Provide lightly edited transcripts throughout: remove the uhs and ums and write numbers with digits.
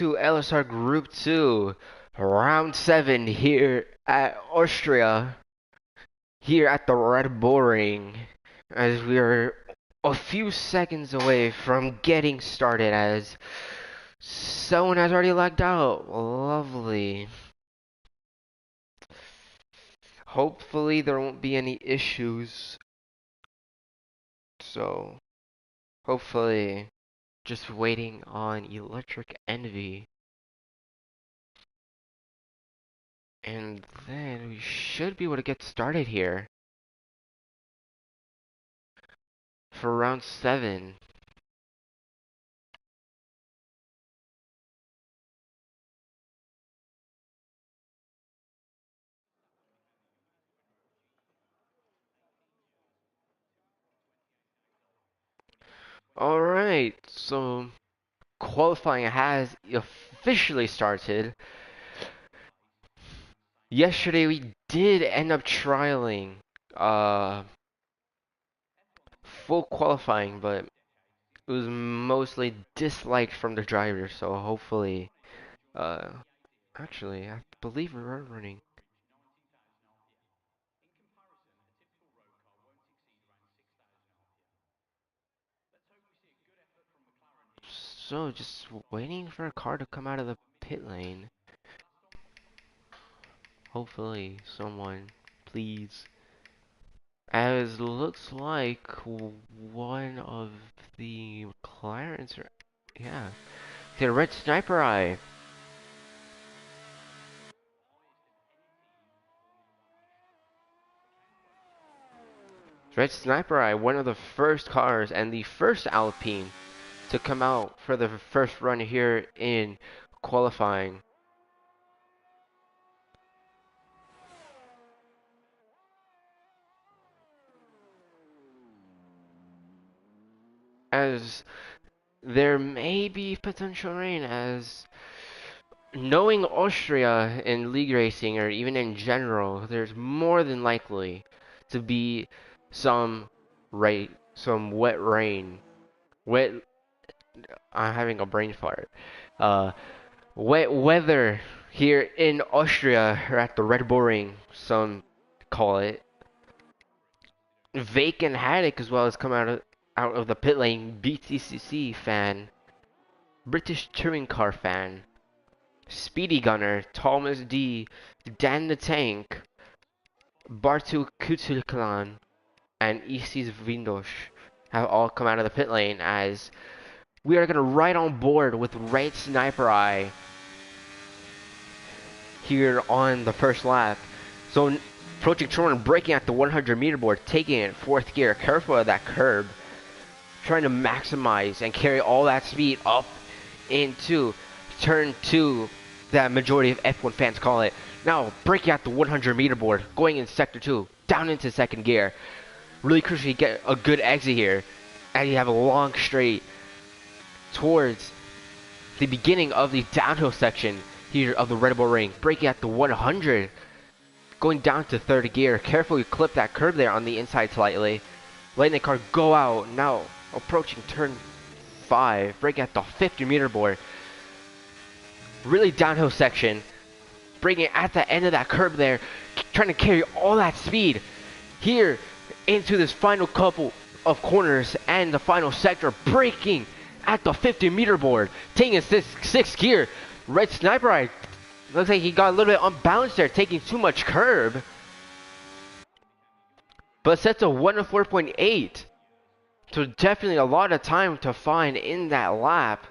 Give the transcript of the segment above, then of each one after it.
to LSR Group 2, Round 7 here at Austria, here at the Red Bull Ring, as we are a few seconds away from getting started, as someone has already lagged out. Lovely. Hopefully there won't be any issues. So, hopefully, just waiting on Electric Envy. And then we should be able to get started here for round 7. Alright, so qualifying has officially started. Yesterday we did end up trialing uh full qualifying, but it was mostly disliked from the drivers, so hopefully uh actually I believe we are running. So just waiting for a car to come out of the pit lane. Hopefully someone, please. As looks like one of the McLarens, yeah, the red sniper eye. Red sniper eye, one of the first cars and the first Alpine to come out for the first run here in qualifying. As there may be potential rain, as knowing Austria in league racing or even in general, there's more than likely to be some some wet rain. Wet I'm having a brain fart. Uh Wet weather here in Austria or at the Red Bull Ring, some call it. Vacant Haddock as well as come out of the pit lane, BTCC fan, British touring car fan. Speedy Gunner, Thomas D, Dan the Tank, Bartu Kutulkalan, and Isis Vindosh have all come out of the pit lane as we are going to ride on board with Red Sniper Eye here on the first lap. So approaching turn 1, braking at the 100-meter board, taking it 4th gear, careful of that curb, trying to maximize and carry all that speed up into turn 2, that majority of F1 fans call it. Now, braking at the 100-meter board, going in sector 2, down into 2nd gear. Really crucial to get a good exit here, and you have a long straight towards the beginning of the downhill section here of the Red Bull Ring. Braking at the 100, going down to 3rd gear. Carefully clip that curb there on the inside slightly, letting the car go out. Now, approaching turn 5, braking at the 50-meter board. Really downhill section, bringing it at the end of that curb there, trying to carry all that speed here into this final couple of corners and the final sector, braking at the 50-meter board, taking a 6th gear. Red Sniper Eye looks like he got a little bit unbalanced there, taking too much curb, but sets a 104.8, so definitely a lot of time to find in that lap,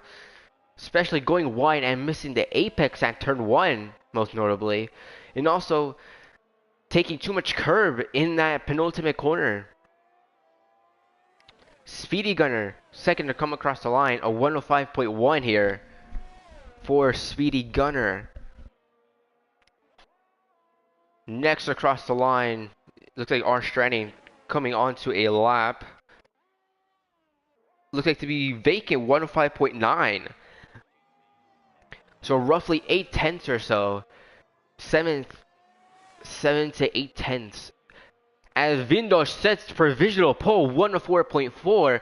especially going wide and missing the apex at turn 1, most notably, and also taking too much curb in that penultimate corner. Speedy Gunner, second to come across the line, a 105.1 here for Speedy Gunner. Next across the line, looks like Orange Stranding coming onto a lap. Looks like to be vacant, 105.9. So roughly 8 tenths or so. 7 to 8 tenths. As Vindosh sets provisional pole, 104.4.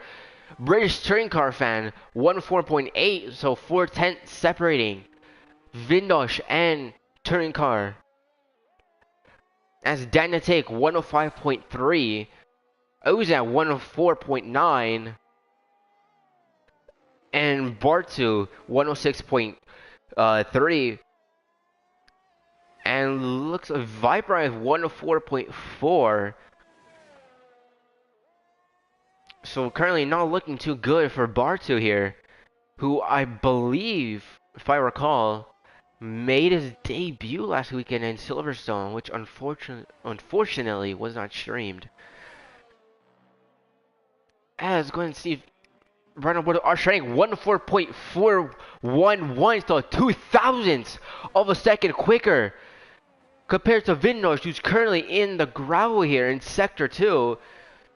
British touring car fan 104.8, so 4/10 separating Vindosh and touring car. As Danatik 105.3, Ozan 104.9, and Bartu 106.3, and looks like Viper 104.4. So currently not looking too good for Bartu here, who I believe, if I recall, made his debut last weekend in Silverstone, which unfortunately was not streamed. As going to see right on board Austria 14.411, so 2 thousandths of a second quicker compared to Vindosh, who's currently in the gravel here in sector 2,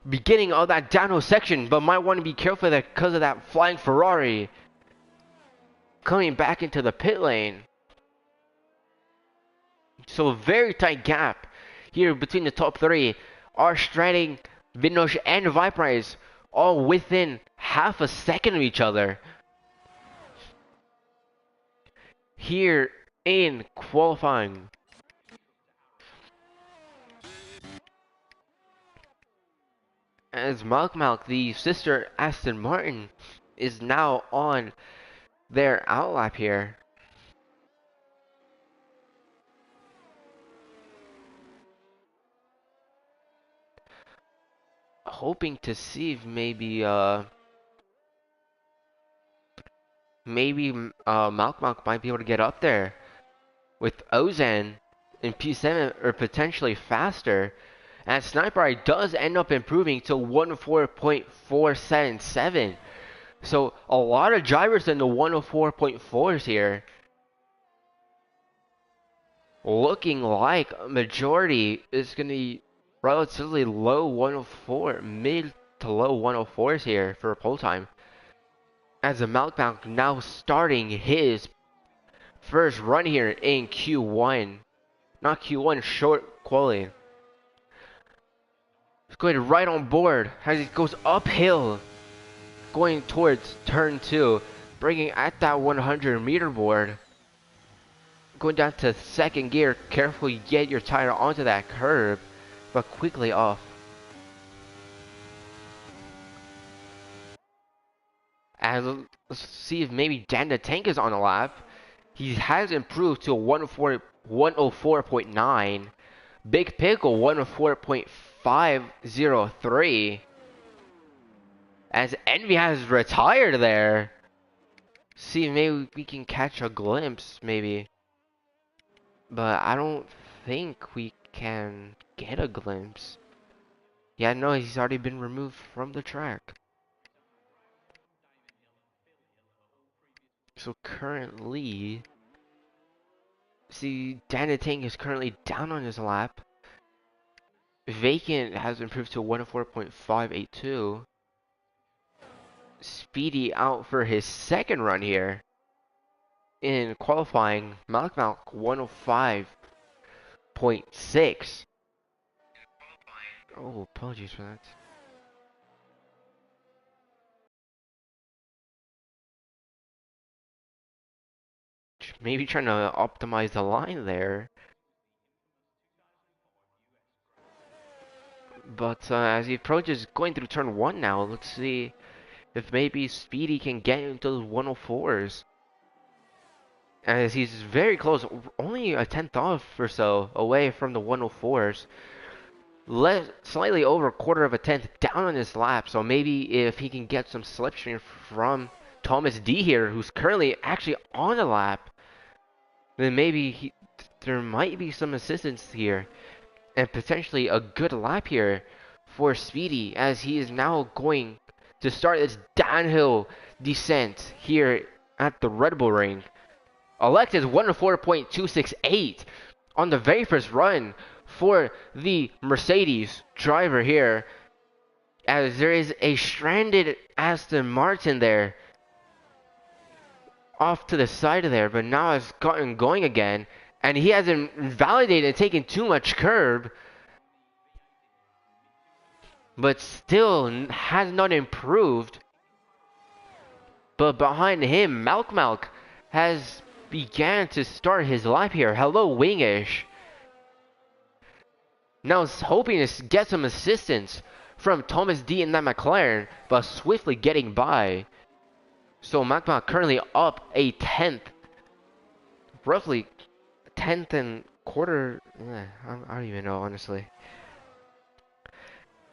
beginning of that downhill section, but might want to be careful that because of that flying Ferrari coming back into the pit lane. So a very tight gap here between the top 3. Arstrading, Vindosh, and Viprise all within half a second of each other. Here in qualifying. As Malk, the sister Aston Martin, is now on their outlap here. Hoping to see if maybe Malk might be able to get up there with Ozan in P7 or potentially faster. And Sniper Eye does end up improving to 104.477. So a lot of drivers in the 104.4s here. Looking like a majority is going to be relatively low 104, mid to low 104s here for pole time. As the Malk now starting his first run here in Q1. Not Q1, short quality. He's going right on board as he goes uphill, going towards turn 2, bringing at that 100-meter board. Going down to second gear, carefully get your tire onto that curb, but quickly off. And let's see if maybe Dan the Tank is on the lap. He has improved to a 104.9. Big Pickle 104.503. As Envy has retired there. See, maybe we can catch a glimpse, maybe. But I don't think we can get a glimpse. Yeah, no, he's already been removed from the track. So currently, see, Danatang is currently down on his lap. Vacant has improved to 104.582. Speedy out for his second run here. In qualifying, Malk 105.6. Oh, apologies for that. Maybe trying to optimize the line there. But as he approaches going through turn 1 now, let's see if maybe Speedy can get into the 104s. As he's very close, only a 10th off or so away from the 104s. Slightly over a quarter of a tenth down on his lap, so maybe if he can get some slipstream from Thomas D here, who's currently actually on a lap, then maybe there might be some assistance here, and potentially a good lap here for Speedy, as he is now going to start this downhill descent here at the Red Bull Ring. Alexis 104.268 on the very first run for the Mercedes driver here, as there is a stranded Aston Martin there off to the side of there, but now it's gotten going again, and he hasn't validated and taken too much curb, but still has not improved. But behind him, Malk has began to start his lap here. Hello, Wingish. Now hoping to get some assistance from Thomas D in that McLaren, but swiftly getting by. So Malk currently up a 10th. Roughly 10th and quarter. I don't even know, honestly.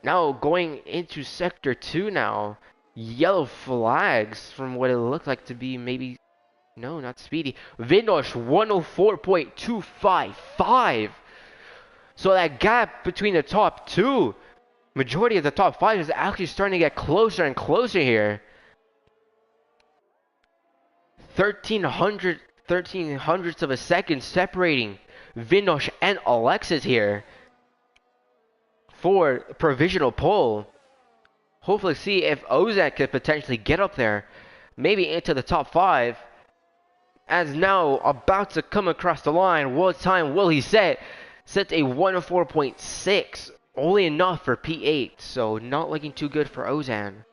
Now going into sector 2 now. Yellow flags from what it looked like to be maybe, no, not Speedy. Vindosh 104.255. So that gap between the top 2, majority of the top 5 is actually starting to get closer and closer here. 1300ths of a second separating Vindosh and Alexis here for provisional pole. Hopefully see if Ozak could potentially get up there, maybe into the top 5. As now about to come across the line, what time will he set? Sets a 104.6, only enough for P8, so not looking too good for Ozan.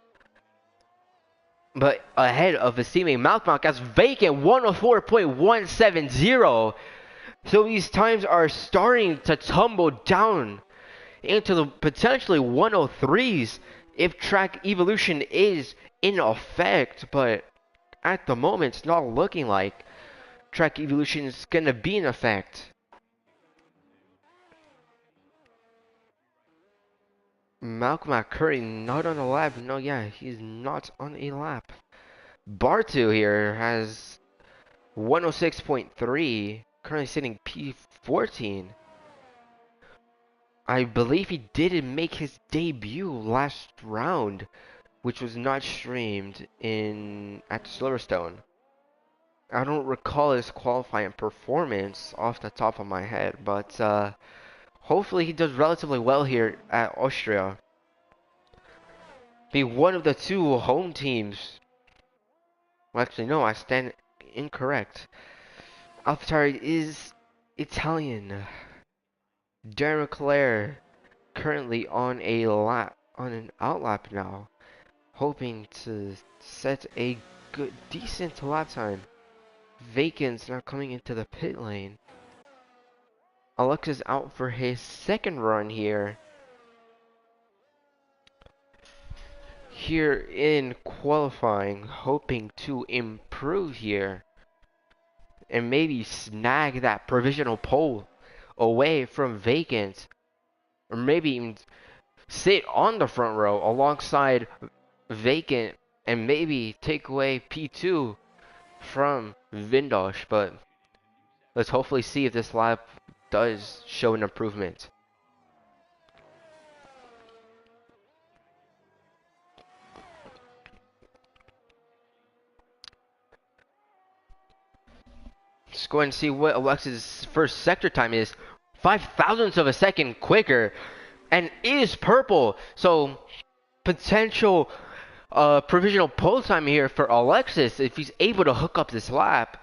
But ahead of his teammate Malk as vacant 104.170. So these times are starting to tumble down into the potentially 103s if track evolution is in effect. But at the moment, it's not looking like track evolution is going to be in effect. Malcolm Curry not on a lap. No, yeah, he's not on a lap. Bartu here has 106.3, currently sitting P14. I believe he didn't make his debut last round, which was not streamed at Silverstone. I don't recall his qualifying performance off the top of my head, but hopefully he does relatively well here at Austria. Be one of the 2 home teams. Well, actually, no, I stand incorrect. AlphaTauri is Italian. Darren Leclerc currently on an outlap now, hoping to set a decent lap time. Vacant's now coming into the pit lane. Alexis out for his second run here. Here in qualifying, hoping to improve here and maybe snag that provisional pole away from Vacant, or maybe even sit on the front row alongside Vacant and maybe take away P2 from Vindosh. But let's hopefully see if this lap does show an improvement. Let's go ahead and see what Alexis' first sector time is. 5,000ths of a second quicker, and is purple. So potential provisional pole time here for Alexis if he's able to hook up this lap.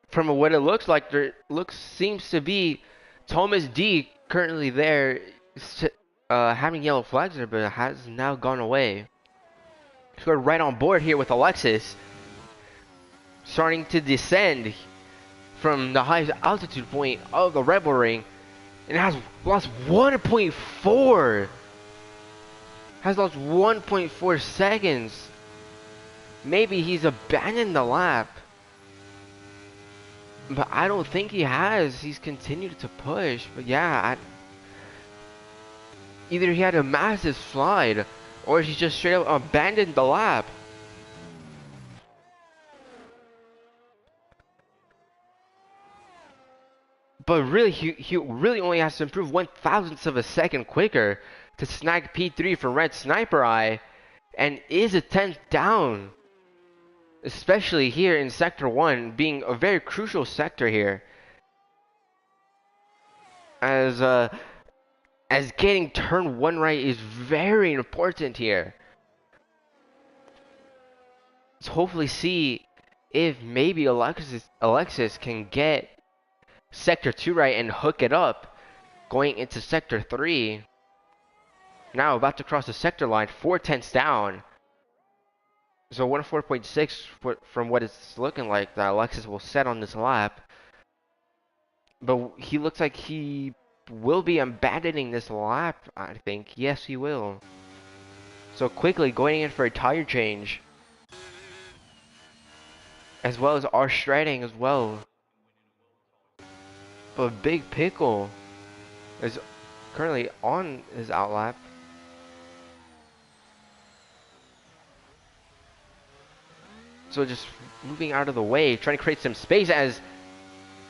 From what it looks like, seems to be Thomas D currently there, having yellow flags there, but it has now gone away. Let's go right on board here with Alexis, starting to descend from the highest altitude point of the Rebel Ring, and has lost 1.4. Has lost 1.4 seconds. Maybe he's abandoned the lap, but I don't think he has. He's continued to push, but yeah, either he had a massive slide, or he just straight up abandoned the lap. But really, he really only has to improve 1,000ths of a second quicker to snag P3 from Red Sniper Eye, and is a 10th down. Especially here in Sector 1, being a very crucial sector here. As getting turn 1 right is very important here. Let's hopefully see if maybe Alexis can get Sector 2 right and hook it up going into Sector 3. Now about to cross the sector line, 4/10ths down. So 104.6 from what it's looking like that Alexis will set on this lap. But he looks like he will be abandoning this lap, I think. Yes, he will. So quickly going in for a tire change. As well as our shredding as well. But Big Pickle is currently on his outlap. So just moving out of the way, trying to create some space as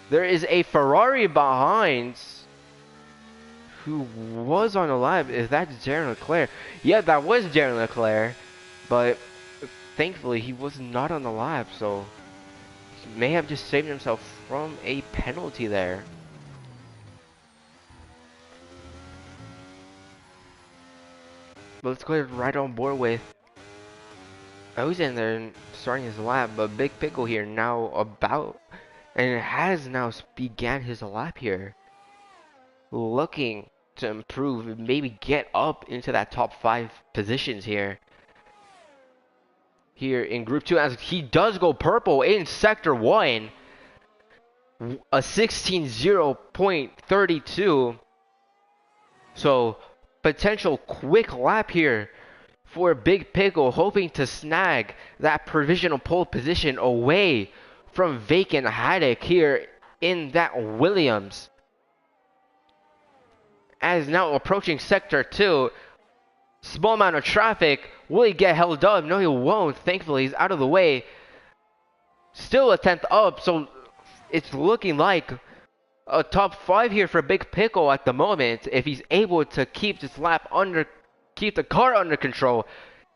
there is a Ferrari behind who was on the lap. Is that Darren Leclerc? Yeah, that was Darren Leclerc, but thankfully he was not on the lap, so he may have just saved himself from a penalty there. But let's go ahead and right on board with O's in there and starting his lap, but Big Pickle here now about, and has now began his lap here. Looking to improve, maybe get up into that top 5 positions here. Here in Group 2, as he does go purple in Sector 1. A 16:0.32. So, potential quick lap here for Big Pickle, hoping to snag that provisional pole position away from vacant Haddock here in that Williams. As now approaching Sector 2, small amount of traffic. Will he get held up? No, he won't. Thankfully, he's out of the way. Still a 10th up, so it's looking like a top 5 here for Big Pickle at the moment. If he's able to keep this lap keep the car under control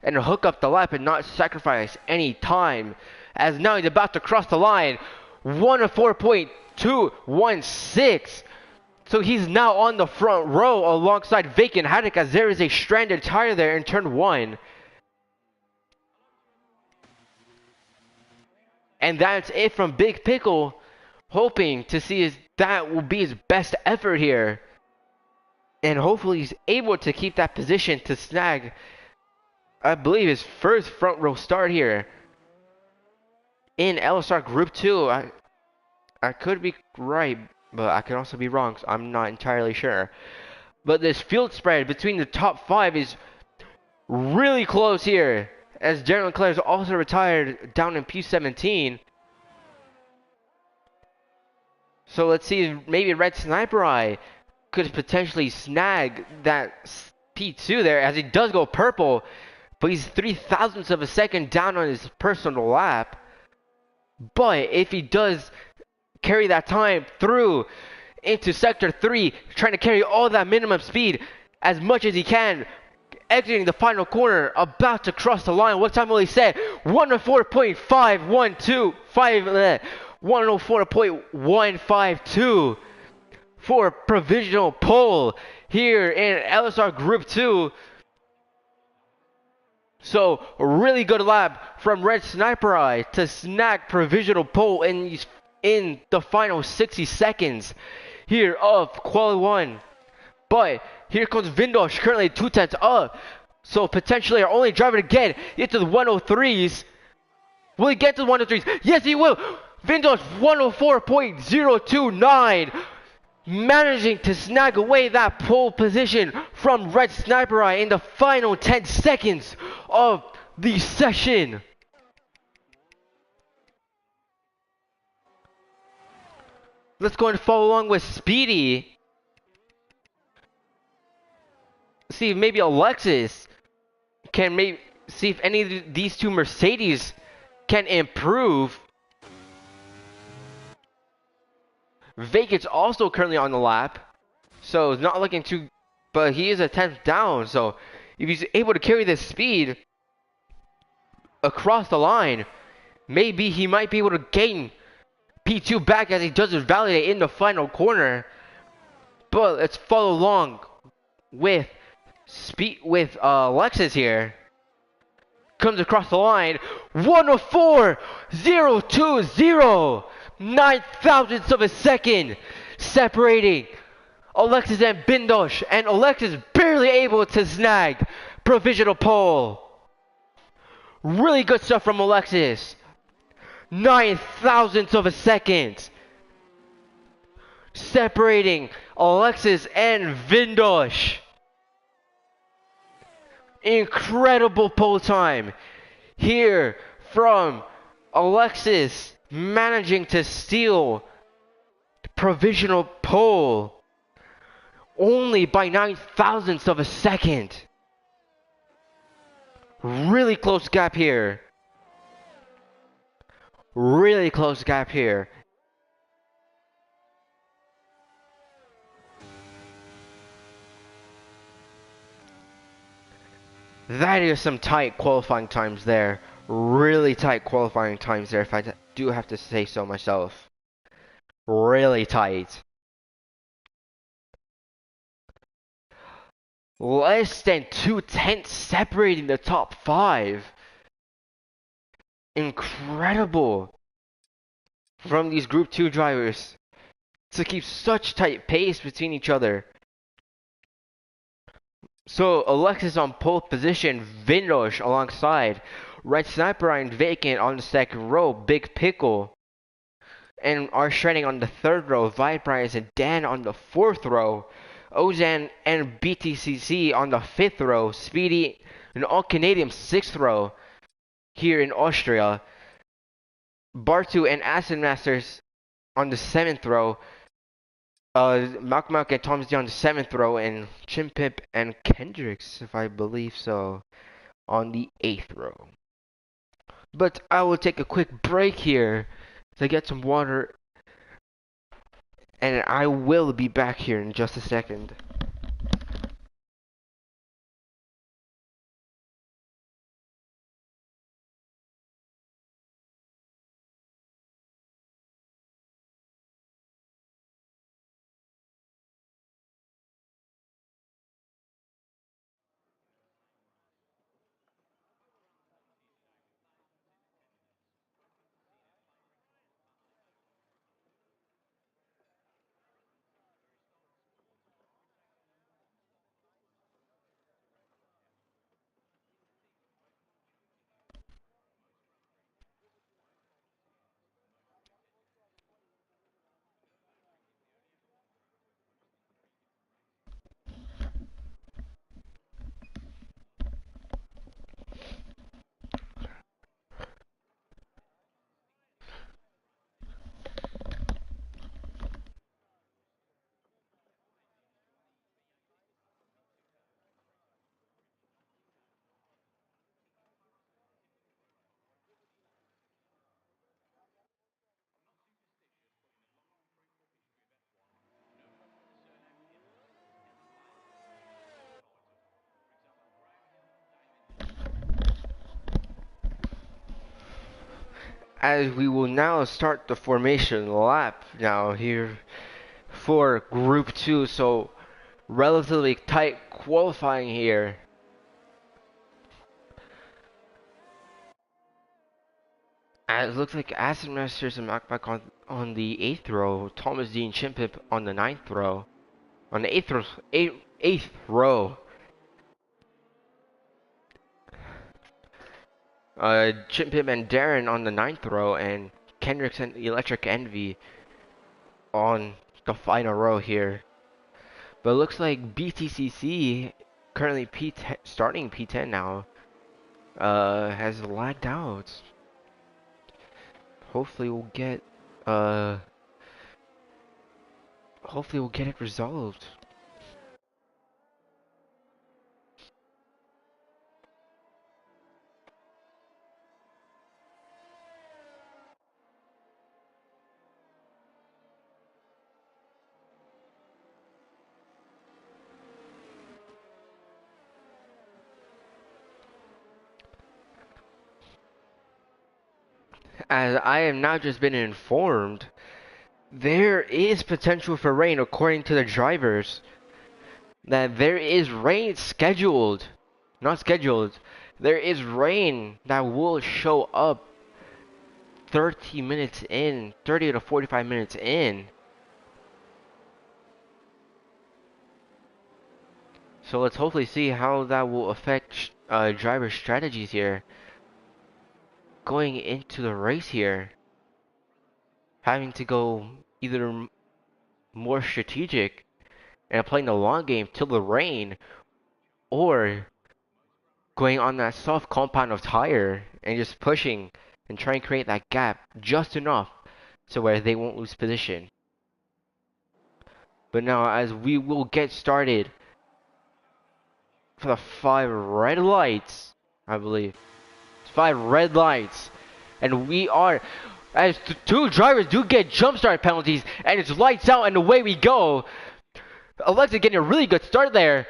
and hook up the lap and not sacrifice any time. As now he's about to cross the line. 104.216. So he's now on the front row alongside vacant Haddock, as there is a stranded tire there in turn 1. And that's it from Big Pickle, hoping to see that will be his best effort here. And hopefully he's able to keep that position to snag, I believe, his first front row start here in LSR Group 2. I could be right, but I could also be wrong, so I'm not entirely sure. But this field spread between the top 5 is really close here, as Darren Leclerc is also retired down in P17. So let's see if maybe Red Sniper Eye could potentially snag that P2 there, as he does go purple, but he's 0.003 of a second down on his personal lap. But if he does carry that time through into Sector 3, trying to carry all that minimum speed as much as he can, exiting the final corner, about to cross the line. What time will he set? 104.152 for provisional pole here in LSR Group 2. So, a really good lap from Red Sniper Eye to snag provisional pole in the final 60 seconds here of Quali 1. But here comes Vindosh, currently 2/10 up. So potentially our only driver to get into the 103s. Will he get to the 103s? Yes, he will. Vindosh 104.029. Managing to snag away that pole position from Red Sniper Eye in the final 10 seconds of the session. Let's go and follow along with Speedy. See if maybe Alexis can see if any of these two Mercedes can improve. Vacant's also currently on the lap, so it's not looking too, but he is a 10th down, so if he's able to carry this speed across the line, maybe he might be able to gain P2 back as he does his validate in the final corner. But let's follow along with Lexus here. Comes across the line. 104.020. 0.009 of a second separating Alexis and Bindosh, and Alexis barely able to snag provisional pole. Really good stuff from Alexis. 9 thousandths of a second. Separating Alexis and Vindosh. Incredible pole time here from Alexis, managing to steal the provisional pole only by 9 thousandths of a second. Really close gap here. Really close gap here. That is some tight qualifying times there. Really tight qualifying times there, if I do have to say so myself. Really tight. Less than 2 tenths separating the top 5. Incredible from these Group 2 drivers to keep such tight pace between each other. So Alexis on pole position, Vindosh alongside, Red Sniper and Vacant on the second row, Big Pickle, and are shredding on the third row, Viprice and Dan on the fourth row, Ozan and BTCC on the fifth row, Speedy and All Canadian sixth row here in Austria, Bartu and Acid Masters on the seventh row, Malk and Tom's D on the seventh row, and Chimpip and Kendricks, if I believe so, on the eighth row. But I will take a quick break here to get some water, and I will be back here in just a second. As we will now start the formation lap now here for Group 2, so relatively tight qualifying here. It looks like Acid Masters and Macback on the 8th row, Thomas D and Chimpip on the 9th row. On the 8th row. Chimpip and Darren on the 9th row, and Kendricks and Electric Envy on the final row here. But it looks like BTCC, currently starting P10 now, has lagged out. Hopefully we'll get it resolved. As I have now just been informed, there is potential for rain according to the drivers. That there is rain scheduled. Not scheduled. There is rain that will show up 30 minutes in, 30 to 45 minutes in. So let's hopefully see how that will affect driver strategies here. going into the race here, having to go either more strategic and playing the long game till the rain, or going on that soft compound of tire and just pushing and trying to create that gap just enough so where they won't lose position. But now as we will get started for the 5 red lights, I believe. 5 red lights. And we are, as two drivers do get jump start penalties, and it's lights out and away we go. Alexa getting a really good start there.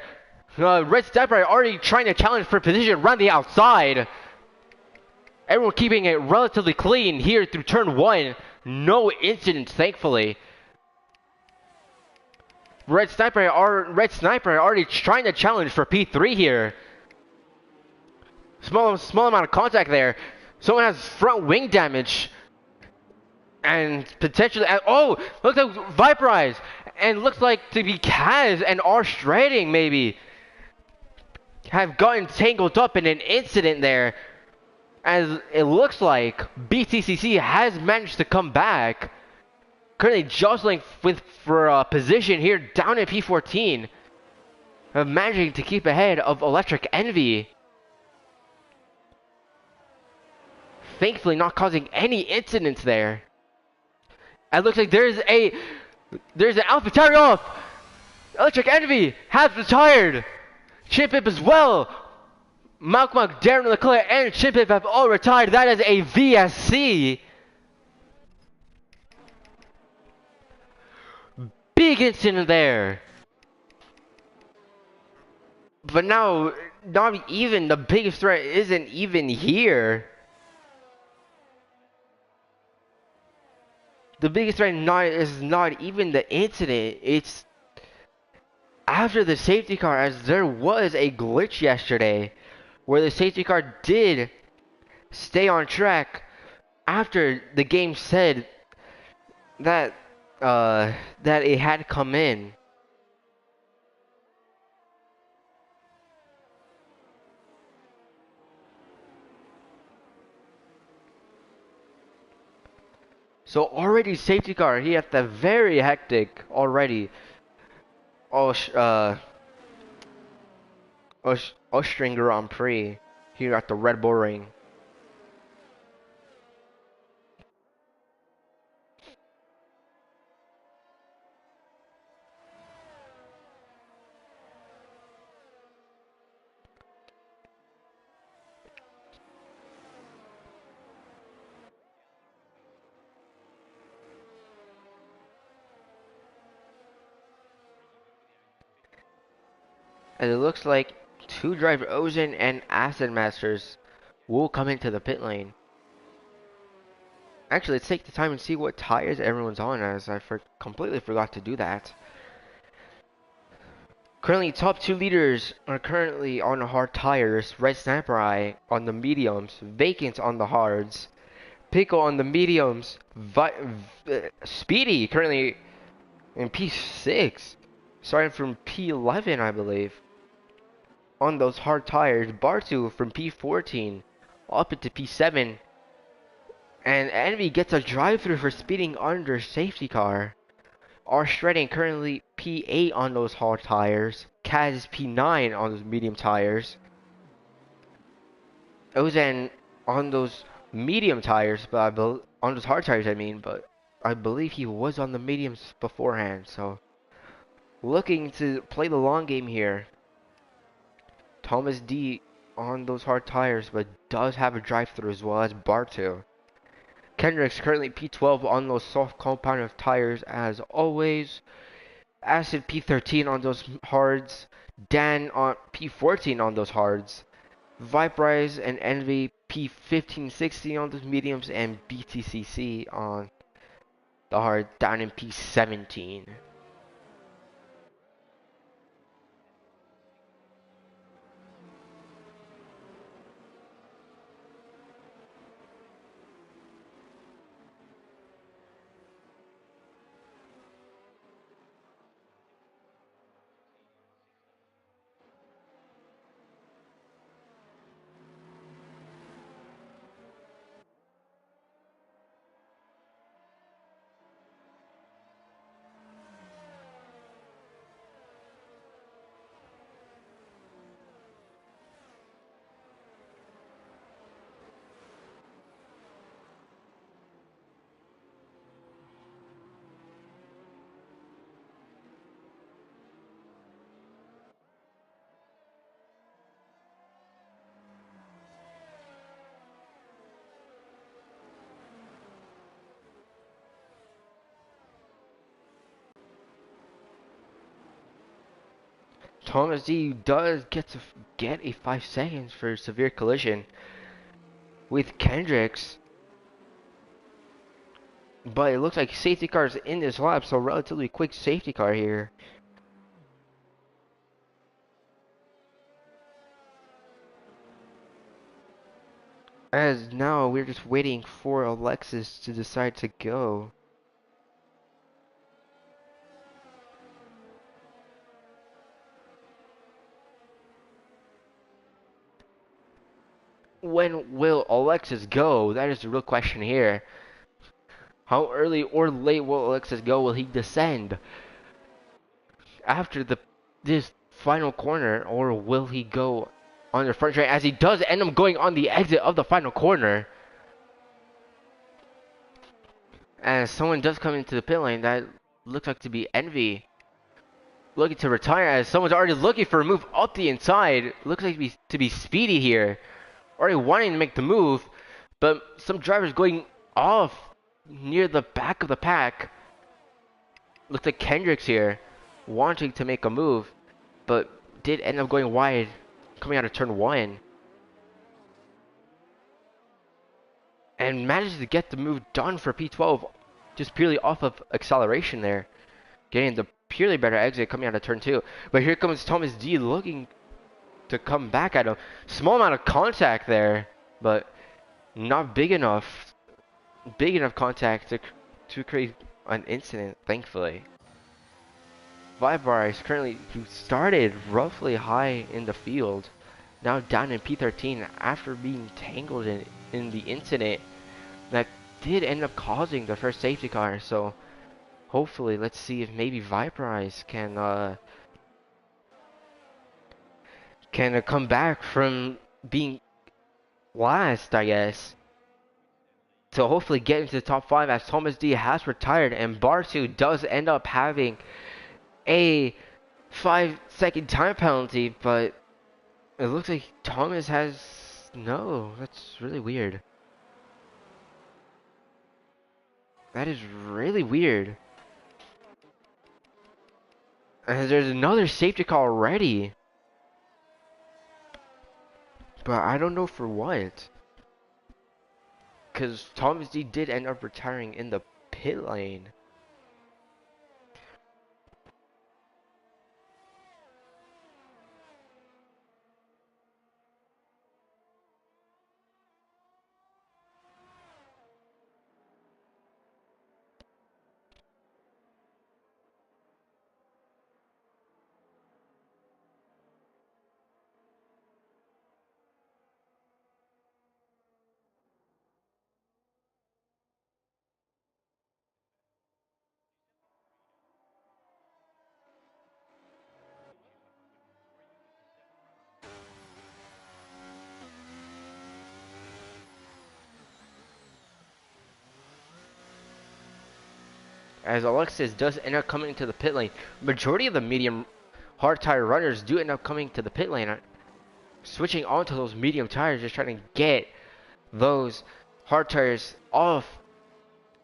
Red Sniper already trying to challenge for position around the outside. Everyone keeping it relatively clean here through turn 1. No incidents, thankfully. Red Sniper already trying to challenge for P3 here. Small amount of contact there. Someone has front wing damage. And potentially, oh, looks like Viperize. And looks like to be Kaz and R Strading maybe have gotten tangled up in an incident there. As it looks like BTCC has managed to come back. Currently jostling for a position here down in P14. Managing to keep ahead of Electric Envy. Thankfully not causing any incidents there. It looks like there's an AlphaTauri off. Electric Envy has retired. Chimpip as well. Malcolm, Darren Leclerc, and Chimpip have all retired. That is a VSC. Big incident there. But now, not even the biggest threat isn't even here. The biggest threat is not even the incident. It's after the safety car, as there was a glitch yesterday where the safety car did stay on track after the game said that that it had come in. So already safety car, he had the very hectic already. Austrian Grand Prix here at the Red Bull Ring. And it looks like two driver Ozen and Acid Masters will come into the pit lane. Actually, let's take the time and see what tires everyone's on, as I completely forgot to do that. Currently, top 2 leaders are currently on the hard tires. Red Sniper Eye on the mediums, Vacant on the hards, Pickle on the mediums, Speedy currently in P6, starting from P11, I believe. On those hard tires, Bartu from P14 up into P7, and Envy gets a drive-through for speeding under safety car. R Shredding currently P8 on those hard tires. Kaz is P9 on those medium tires. Ozan on those medium tires, but on those hard tires I mean, but I believe he was on the mediums beforehand, so looking to play the long game here. Thomas D on those hard tires, but does have a drive-through as well as Bartu. Kendrick's currently P12 on those soft compound of tires as always. Acid P13 on those hards. Dan on P14 on those hards. Viperize and Envy P15, 16 on those mediums, and BTCC on the hard down in P17. Thomas D does get a 5 seconds for severe collision with Kendricks. But it looks like safety cars in this lap, so relatively quick safety car here. As now we're just waiting for Alexis to decide to go. When will Alexis go? That is the real question here. How early or late will Alexis go? Will he descend after this final corner, or will he go on the front straight, as he does end up going on the exit of the final corner? As someone does come into the pit lane, that looks like to be Envy, looking to retire, as someone's already looking for a move up the inside. Looks like to be Speedy here, already wanting to make the move, but some drivers going off near the back of the pack. Looks like Kendricks here, wanting to make a move, but did end up going wide, coming out of turn 1. And manages to get the move done for P12, just purely off of acceleration there. Getting the purely better exit coming out of turn 2. But here comes Thomas D looking to come back at him. Small amount of contact there, but not big enough. Big enough contact to create an incident, thankfully. Vibar is currently, who started roughly high in the field, now down in P13 after being tangled in the incident that did end up causing the first safety car. So hopefully, let's see if maybe Viperize can come back from being last, I guess. So hopefully get into the top 5, as Thomas D has retired and Bartu does end up having a 5-second time penalty, but it looks like Thomas has no. That's really weird. That is really weird. And there's another safety car already, but I don't know for what. Because Thomas D did end up retiring in the pit lane. As Alexis does end up coming to the pit lane. Majority of the medium hard tire runners do end up coming to the pit lane, switching onto those medium tires, just trying to get those hard tires off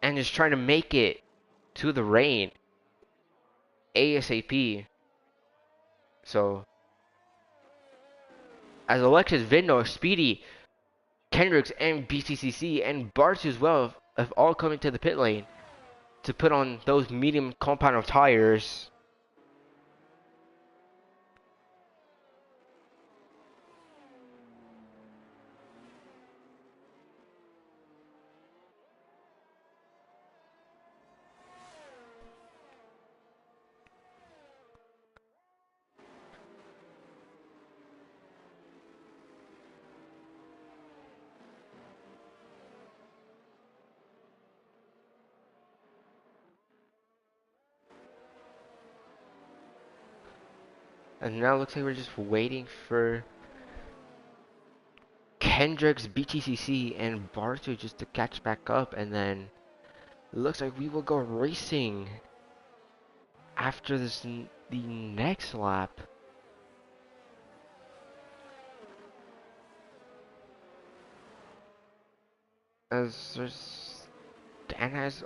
and just trying to make it to the rain ASAP. So as Alexis, Vindo, Speedy, Kendricks, and BCCC and Bartu as well have all come into the pit lane to put on those medium compound of tires. And now it looks like we're just waiting for Kendricks, BTCC, and Bartu just to catch back up, and then it looks like we will go racing after the next lap. As Dan has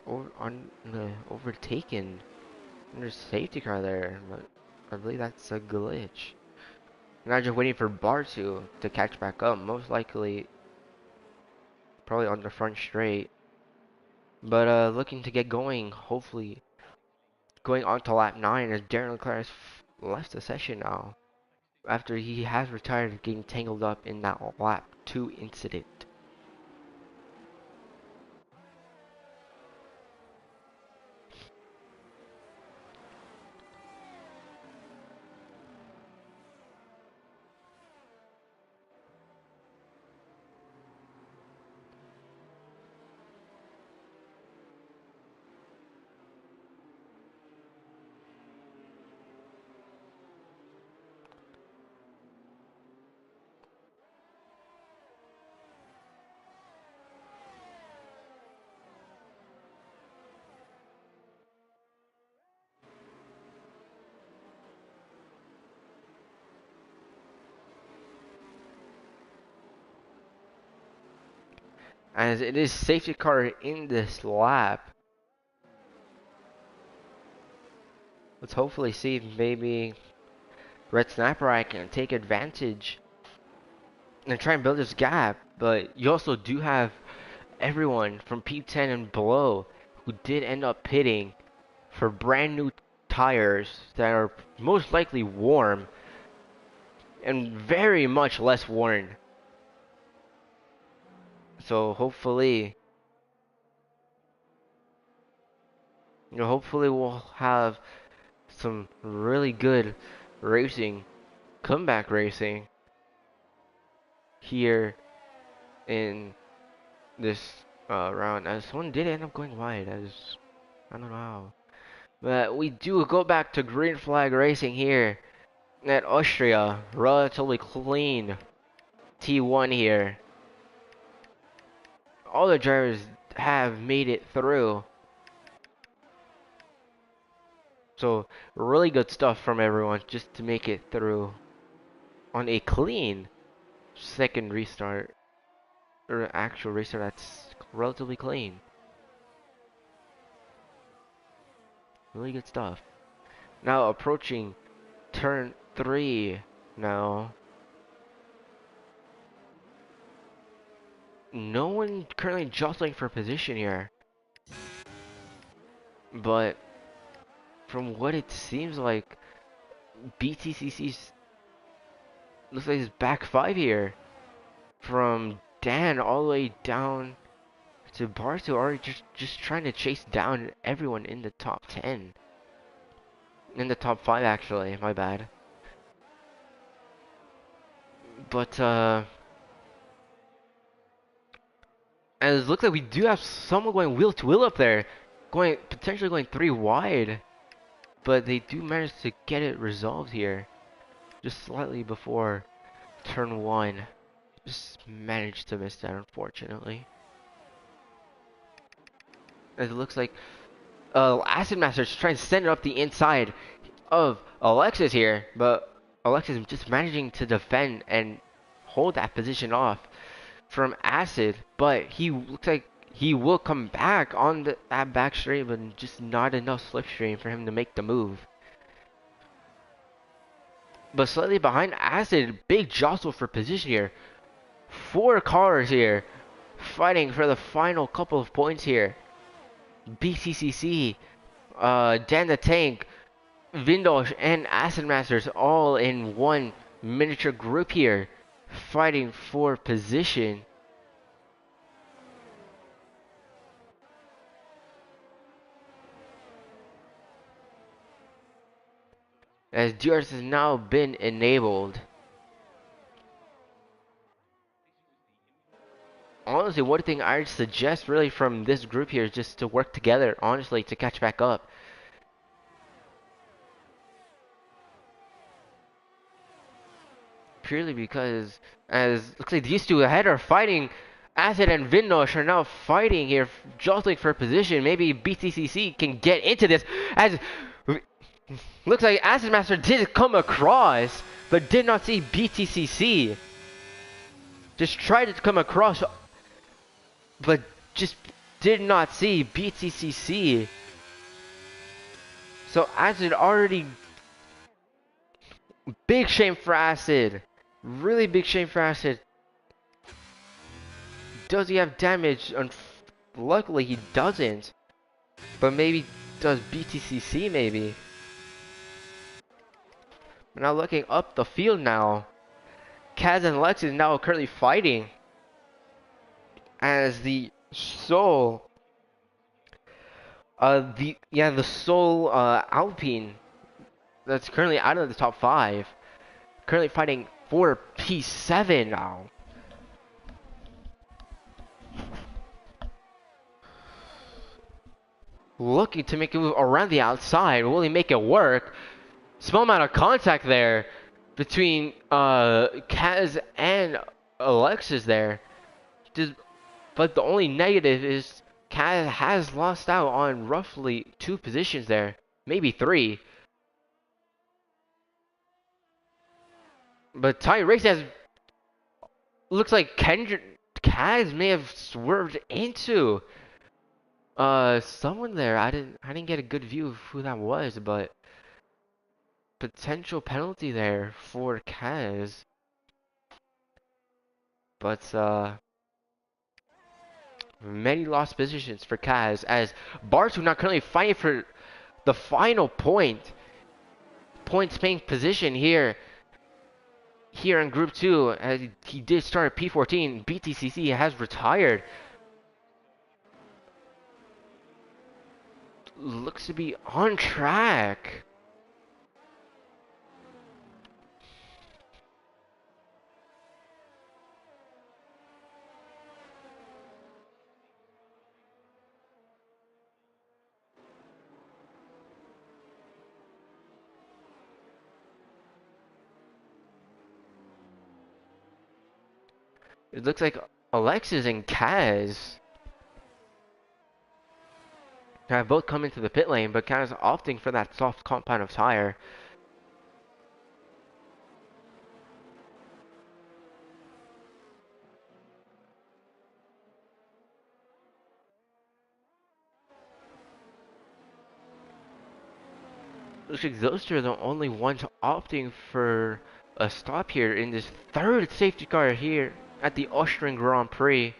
overtaken their safety car there. But I believe that's a glitch. Now just waiting for Bartu to catch back up. Most likely, probably on the front straight. But looking to get going, hopefully. Going on to lap 9 as Darren Leclerc has left the session now. After he has retired getting tangled up in that lap 2 incident. As it is safety car in this lap. Let's hopefully see if maybe Red Snapper can take advantage and try and build this gap. But you also do have everyone from P10 and below who did end up pitting for brand new tires that are most likely warm and very much less worn. So hopefully, hopefully we'll have some really good racing, comeback racing here in this round. As one did end up going wide, as I don't know how. But we do go back to green flag racing here at Austria. Relatively clean T1 here. All the drivers have made it through. So really good stuff from everyone just to make it through on a clean second restart. Or actual restart that's relatively clean. Really good stuff. Now approaching turn 3 now. No one currently jostling for position here. But from what it seems like, BTCC's looks like it's back 5 here. From Dan all the way down to Bartu, already just trying to chase down everyone in the top 10. In the top 5 actually, my bad. But and it looks like we do have someone going wheel to wheel up there. Potentially going 3 wide. But they do manage to get it resolved here. Just slightly before turn 1. Just managed to miss that, unfortunately. As it looks like Acid Master's trying to send it up the inside of Alexis here, but Alexis just managing to defend and hold that position off from Acid, but he looks like he will come back on that back straight, but just not enough slipstream for him to make the move. But slightly behind Acid, big jostle for position here. 4 cars here fighting for the final couple of points here. BCCC, Dan the Tank, Vindosh, and Acid Masters all in one miniature group here, fighting for position. As DRS has now been enabled. Honestly, one thing I'd suggest really from this group here is just to work together, honestly, to catch back up. Purely because, as looks like these two ahead are fighting, Acid and Vindosh are now fighting here, jostling for position. Maybe BTCC can get into this, as looks like Acid Master did come across, but did not see BTCC. Just tried to come across, but just did not see BTCC. So Acid already Big shame for Acid. Really big shame for Acid. Does he have damage? Luckily he doesn't. But maybe does BTCC maybe. We're now looking up the field now. Kaz and Lex is now currently fighting as the Soul, the Soul Alpine that's currently out of the top 5, currently fighting for P7 now. Looking to make a move around the outside. Will he make it work? Small amount of contact there between Kaz and Alexis there. But the only negative is Kaz has lost out on roughly 2 positions there. Maybe 3. But Ty Race has... Looks like Kaz may have swerved into someone there. I didn't get a good view of who that was, but potential penalty there for Kaz. But many lost positions for Kaz as Bartu not currently fighting for the final points paying position here in Group 2 as he did start at P14. BTCC has retired. Looks to be on track. It looks like Alexis and Kaz have both come into the pit lane, but Kaz opting for that soft compound of tire. Looks like those two are the only ones opting for a stop here in this 3rd safety car here at the Austrian Grand Prix.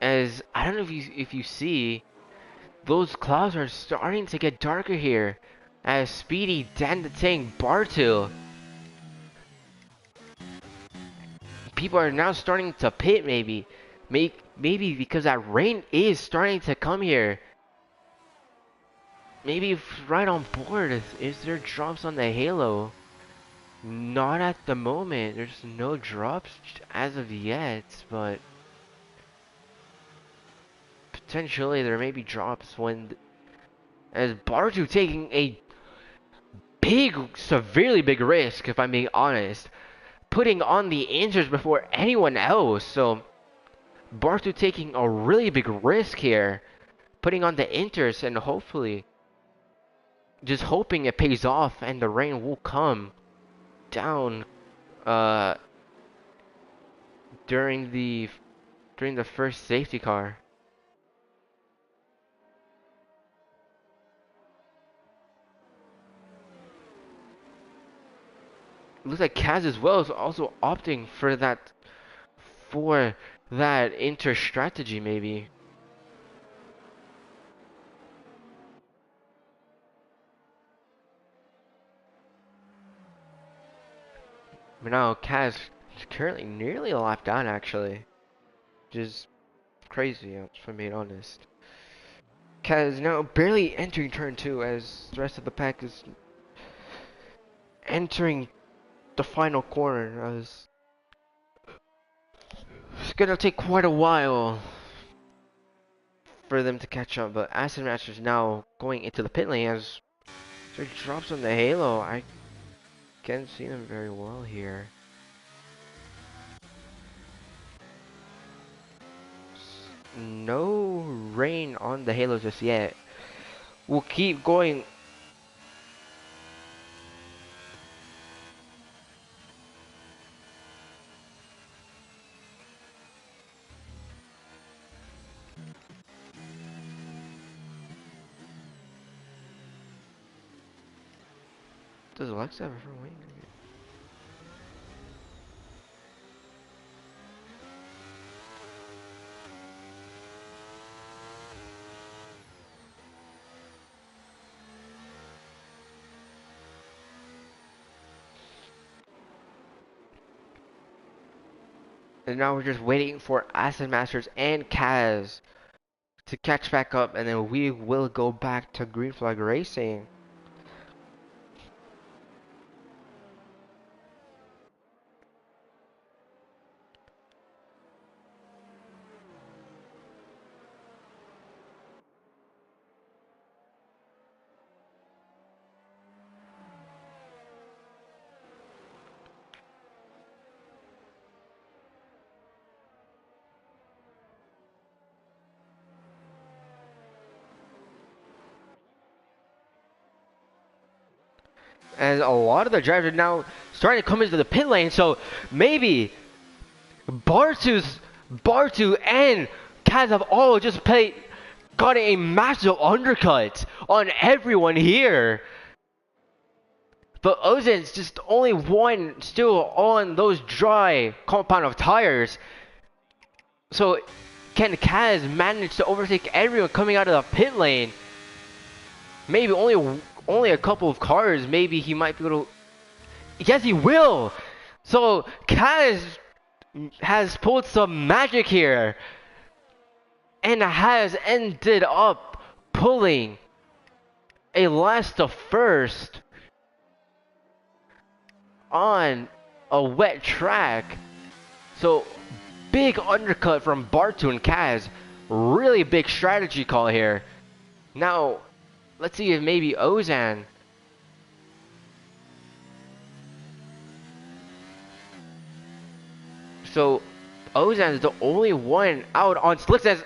As I don't know if you see, those clouds are starting to get darker here as Speedy, Dandatang, Bartu. People are now starting to pit maybe. Maybe because that rain is starting to come here. Maybe right on board. Is there drops on the Halo? Not at the moment. There's no drops as of yet, but potentially there may be drops when... As Bartu taking a severely big risk, if I'm being honest. Putting on the inters before anyone else, so... Bartu taking a really big risk here. Putting on the inters and hopefully... Just hoping it pays off and the rain will come down during the first safety car. Looks like Kaz as well is also opting for that inter strategy maybe. But now Kaz is currently nearly a lap down actually. Just crazy, if I'm being honest. Kaz now barely entering turn 2 as the rest of the pack is entering the final corner. As it's gonna take quite a while for them to catch up, but Acid Master's now going into the pit lane as there drops on the Halo. I can't see them very well here. No rain on the Halo just yet. We'll keep going. Does Alexa have a front wing? And now we're just waiting for Acid Masters and Kaz to catch back up, and then we will go back to Green Flag Racing. And a lot of the drivers are now starting to come into the pit lane, so maybe Bartu and Kaz have all just got a massive undercut on everyone here. But Ozen's just only one still on those dry compound of tires. So can Kaz manage to overtake everyone coming out of the pit lane? Maybe only a couple of cars. Maybe he might be able to. Yes, he will. So Kaz has pulled some magic here and has ended up pulling a last to first on a wet track. So big undercut from Bartu and Kaz. Really big strategy call here. Now let's see if maybe Ozan so Ozan is the only one out on slicks as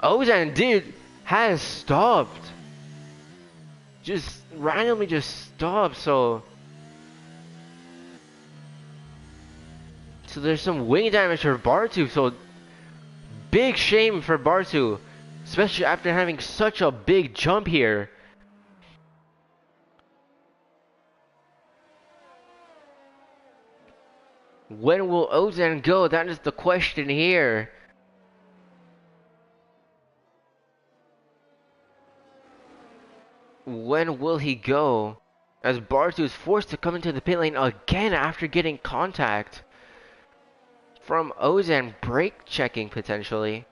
Ozan has stopped. Just randomly just stopped, so there's some wing damage for Bartu, so big shame for Bartu, especially after having such a big jump here. When will Ozan go? That is the question here. When will he go? As Bartu is forced to come into the pit lane again after getting contact from Ozan, brake checking potentially.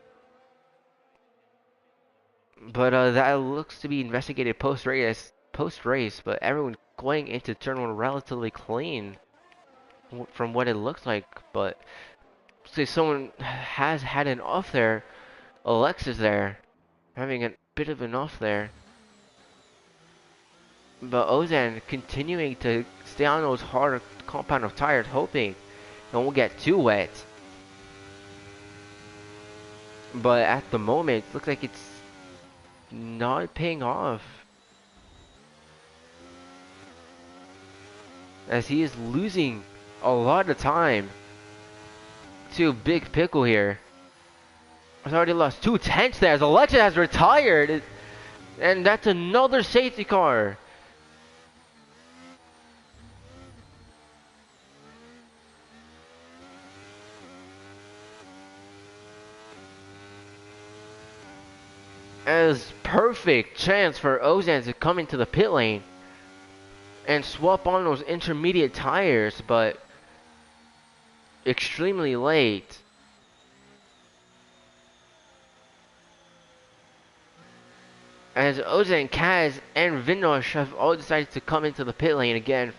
But that looks to be investigated post-race, but everyone going into turn one relatively clean from what it looks like. But say someone has had an off there. Alexa's there, having a bit of an off there. But Ozan continuing to stay on those hard compound of tires, hoping it won't get too wet. But at the moment, it looks like it's not paying off, as he is losing a lot of time to Big Pickle here. He's already lost 2/10 there as Alexa has retired, and that's another safety car. As perfect chance for Ozan to come into the pit lane and swap on those intermediate tires, but extremely late. As Ozan, Kaz, and Vinosh have all decided to come into the pit lane again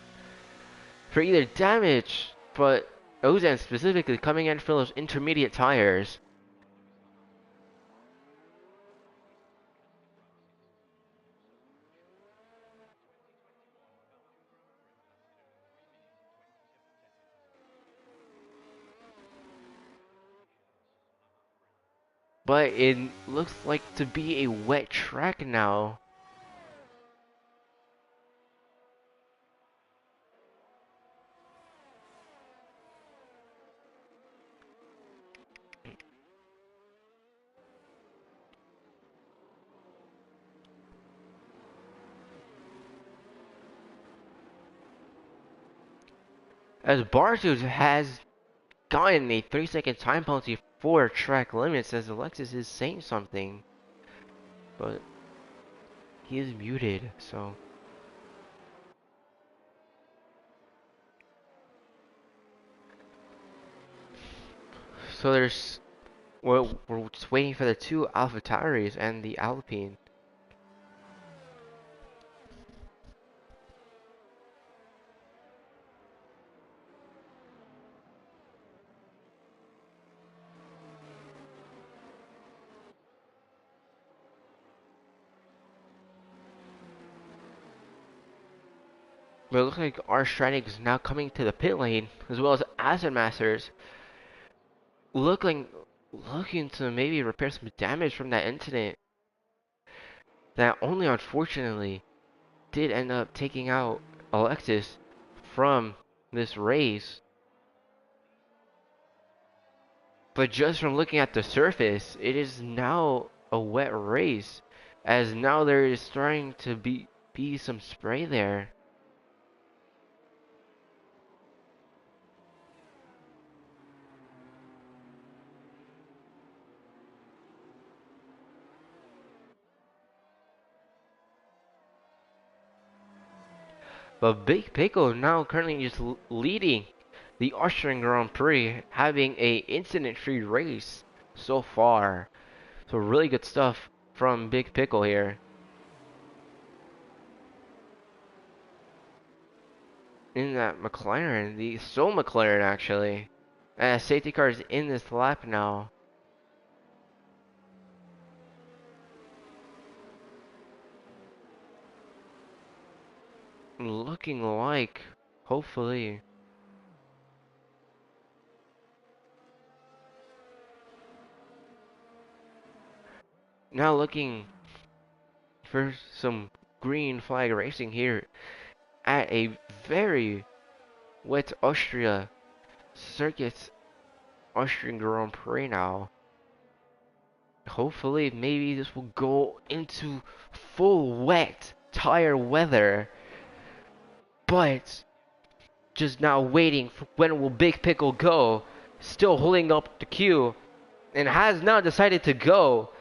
for either damage, but Ozan specifically coming in for those intermediate tires. But it looks like to be a wet track now. As Bartos has gotten a 3-second time penalty for track limits, as Alexis is saying something, but he is muted, so. So there's, well, we're just waiting for the two AlphaTauris and the Alpine. But it looks like our Strading is now coming to the pit lane, as well as Acid Masters, looking to maybe repair some damage from that incident that only unfortunately did end up taking out Alexis from this race. But just from looking at the surface, it is now a wet race, as now there is starting to be some spray there. But Big Pickle now currently just leading the Austrian Grand Prix, having a incident-free race so far. So really good stuff from Big Pickle here. In that McLaren, the sole McLaren actually. Safety car is in this lap now. Looking like, hopefully. Now looking for some green flag racing here at a very wet Austria circuit, Austrian Grand Prix now. Hopefully, maybe this will go into full wet tire weather. But just now waiting for when will Big Pickle go. Still holding up the queue and has now decided to go.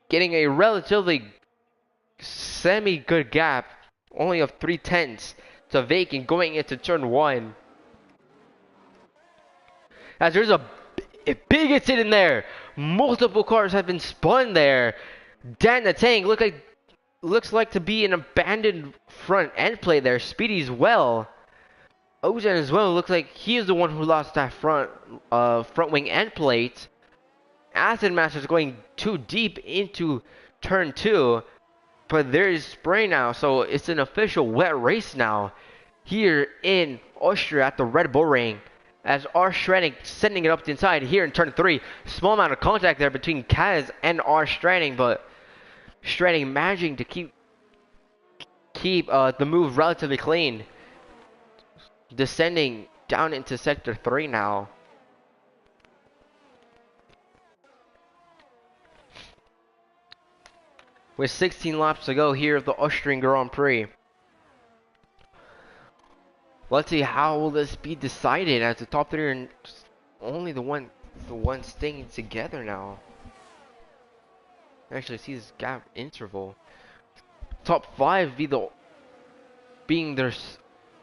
Getting a relatively semi-good gap, only of 3/10 to Vacant going into turn 1. As there's a big incident there. Multiple cars have been spun there. Dan the Tank looks like to be an abandoned front end play there. Speedy's well. Ozan as well looks like he is the one who lost that front wing end plate. Acid Master's going too deep into turn 2. But there is spray now, so it's an official wet race now here in Austria at the Red Bull Ring. As R Stranding sending it up the inside here in turn 3. Small amount of contact there between Kaz and R Stranding, but Stranding managing to keep the move relatively clean. Descending down into sector 3 now. With 16 laps to go here of the Austrian Grand Prix. Let's see how will this be decided, as the top 3 are only the one staying together now. Actually, see this gap interval. Top 5 being their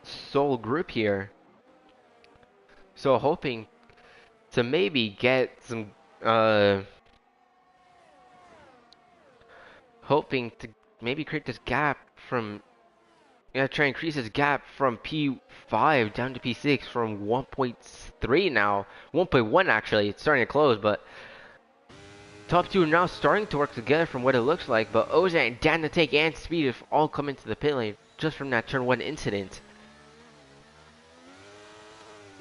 sole group here. So hoping to maybe get some hoping to maybe create this gap from try and increase this gap from P5 down to P6 from 1.3 now. 1.1 actually. It's starting to close, but top 2 are now starting to work together from what it looks like. But Ozan, Dan the Tank, and Speed have all come into the pit lane just from that turn 1 incident.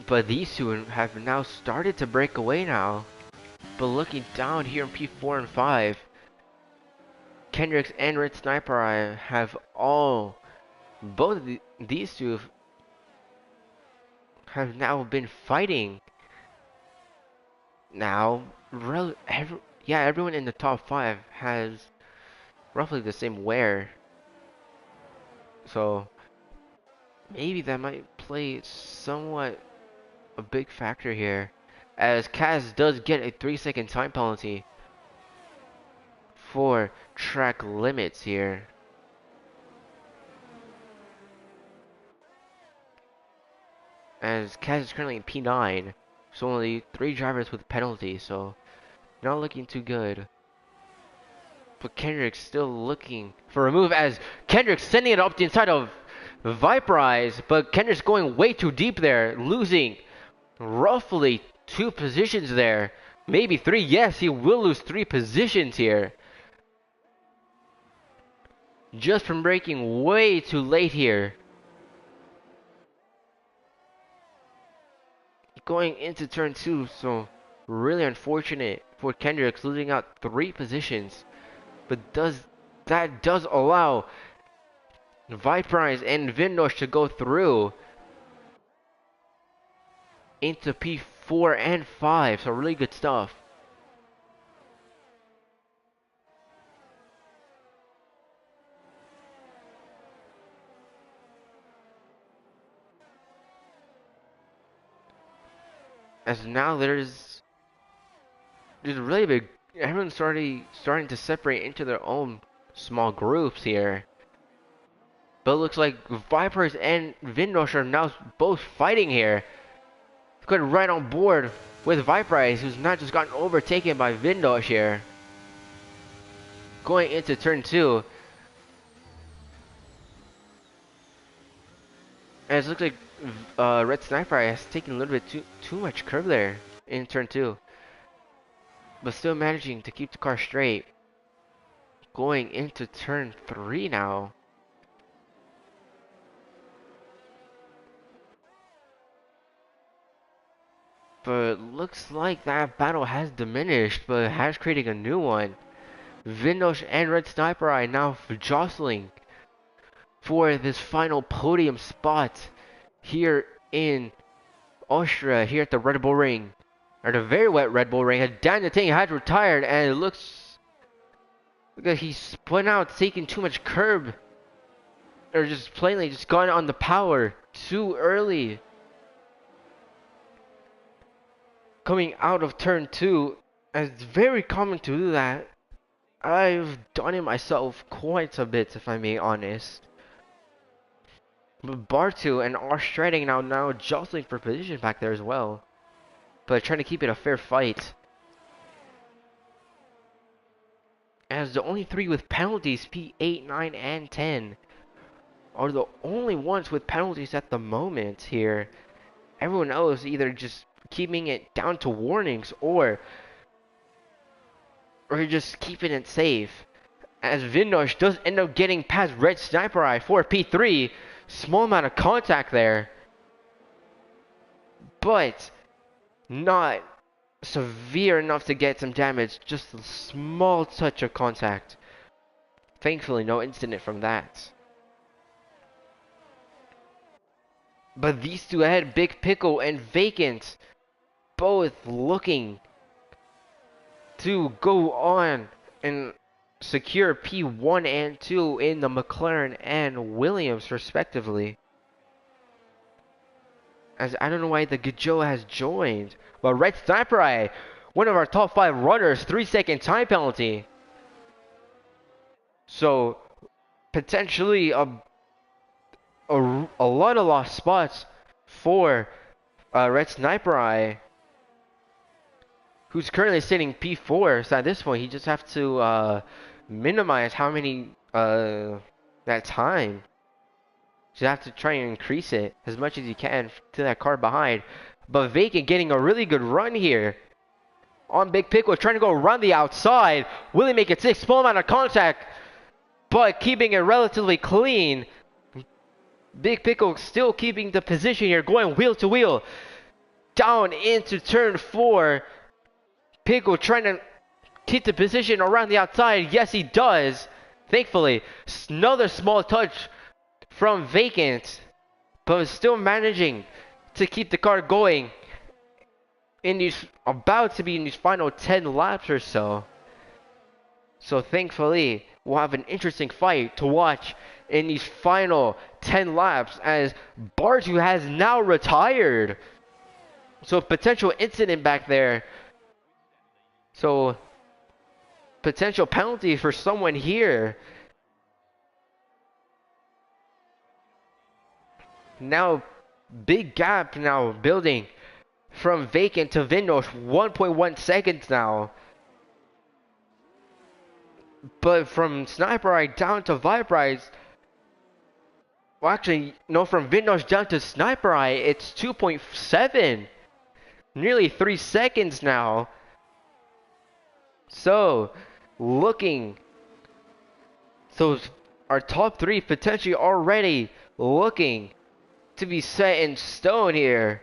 But these two have now started to break away now. But looking down here in P4 and 5, Kendricks and Red Sniper have all, both of these two have now been fighting. Now, everyone in the top 5 has roughly the same wear. So, maybe that might play somewhat a big factor here, as Kaz does get a 3-second time penalty for track limits here. As Kaz is currently in P9, so only 3 drivers with penalties, so not looking too good. But Kendrick's still looking for a move as Kendrick's sending it up the inside of Viperize, but Kendrick's going way too deep there, losing roughly 2 positions there. Maybe 3. Yes, he will lose 3 positions here. Just from braking way too late here. Going into turn 2, so really unfortunate for Kendrick's losing out 3 positions. But that does allow Viperize and Vindosh to go through into P4 and 5, so really good stuff. As now there's really big, everyone's starting to separate into their own small groups here. But it looks like Vipers and Vindosh are now both fighting here. Going right on board with Viperize, who's not just gotten overtaken by Vindosh here. Going into turn 2. And it looks like Red Sniper has taken a little bit too much curve there in turn 2. But still managing to keep the car straight. Going into turn 3 now. But looks like that battle has diminished, but has created a new one. Vindosh and Red Sniper are now jostling for this final podium spot here in Austria, here at the Red Bull Ring. Or the very wet Red Bull Ring. Daniel Ting had retired, and it looks like he's spun out, taking too much curb. Or just plainly just gone on the power too early. Coming out of turn 2, and it's very common to do that. I've done it myself quite a bit, if I'm being honest. But Bartu and Arstrading now jostling for position back there as well. But trying to keep it a fair fight. As the only 3 with penalties, P8, 9, and 10, are the only ones with penalties at the moment here. Everyone else either just keeping it down to warnings or just keeping it safe. As Vindosh does end up getting past Red Sniper Eye for P3. Small amount of contact there. But not severe enough to get some damage. Just a small touch of contact. Thankfully, no incident from that. But these two ahead, Big Pickle and Vacant, both looking to go on and secure P1 and 2 in the McLaren and Williams respectively. As I don't know why the Gajo has joined, but Red Sniper Eye, one of our top 5 runners, 3-second time penalty. So potentially a lot of lost spots for Red Sniper Eye, who's currently sitting P4. So at this point, he just have to minimize how many that time. You have to try and increase it as much as you can to that car behind. But Vacant getting a really good run here on Big Pickle, trying to go around the outside. Will he make it 6? Small amount of contact, but keeping it relatively clean. Big Pickle still keeping the position here, going wheel to wheel down into turn 4. Pickle trying to keep the position around the outside. Yes, he does. Thankfully, another small touch from Vacant, but still managing to keep the car going in these, about to be in these final 10 laps or so. So thankfully, we'll have an interesting fight to watch in these final 10 laps as Bartu has now retired. So potential incident back there. So potential penalty for someone here. Now big gap now building from vacant to Vindosh, 1.1 seconds now. But from Sniper Eye down to Viper Eyes, well actually, no, from Vindosh down to Sniper Eye, it's 2.7. Nearly 3 seconds now. So, looking, so our top 3 potentially already looking to be set in stone here.